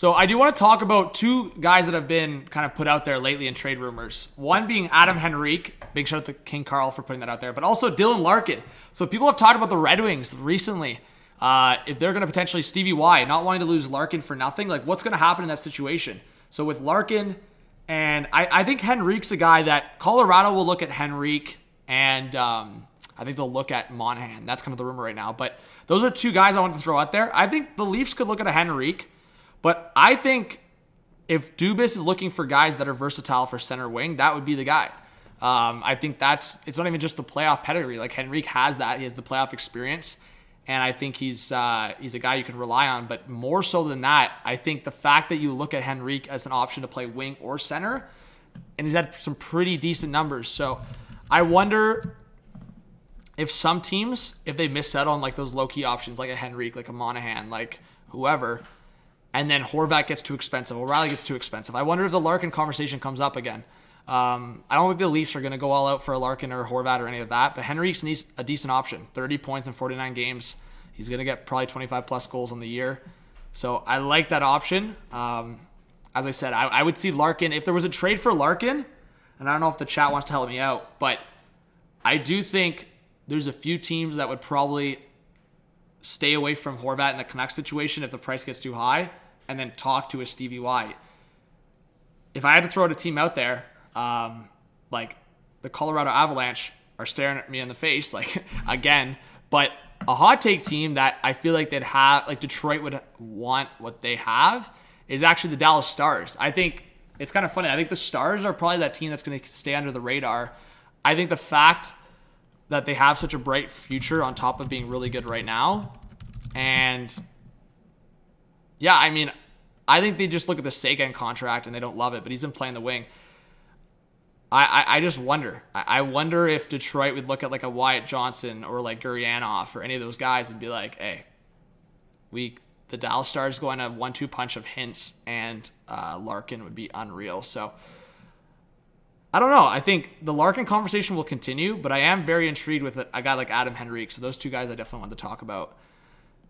So I do want to talk about two guys that have been kind of put out there lately in trade rumors. One being Adam Henrique. Big shout out to King Carl for putting that out there. But also Dylan Larkin. So people have talked about the Red Wings recently. If they're going to potentially Stevie Y, not wanting to lose Larkin for nothing. Like, what's going to happen in that situation? So with Larkin, and I think Henrique's a guy that Colorado will look at Henrique, and I think they'll look at Monahan. That's kind of the rumor right now. But those are two guys I wanted to throw out there. I think the Leafs could look at a Henrique. But I think if Dubas is looking for guys that are versatile for center wing, that would be the guy. I think it's not even just the playoff pedigree. Like, Henrique has that. He has the playoff experience. And I think he's a guy you can rely on. But more so than that, I think the fact that you look at Henrique as an option to play wing or center, and he's had some pretty decent numbers. So I wonder if some teams, if they miss out on like those low-key options, like a Henrique, like a Monahan, like whoever, and then Horvat gets too expensive, O'Reilly gets too expensive. I wonder if the Larkin conversation comes up again. I don't think the Leafs are going to go all out for a Larkin or a Horvat or any of that, but Henrique's a decent option. 30 points in 49 games. He's going to get probably 25-plus goals on the year. So I like that option. As I said, I would see Larkin. If there was a trade for Larkin, and I don't know if the chat wants to help me out, but I do think there's a few teams that would probably stay away from Horvat in the Canucks situation if the price gets too high, and then talk to a Stevie Y. If I had to throw a team out there, like the Colorado Avalanche are staring at me in the face, like, again, but a hot take team that I feel like they'd have, like Detroit would want what they have, is actually the Dallas Stars. I think it's kind of funny. I think the Stars are probably that team that's going to stay under the radar. I think the fact that they have such a bright future on top of being really good right now, and yeah, I mean, I think they just look at the Sagan contract and they don't love it, but he's been playing the wing. I just wonder. I wonder if Detroit would look at like a Wyatt Johnson or like Gurianov or any of those guys and be like, hey, the Dallas Stars go on a 1-2 punch of Hintz and Larkin would be unreal. So I don't know. I think the Larkin conversation will continue, but I am very intrigued with a guy like Adam Henrique. So those two guys I definitely want to talk about.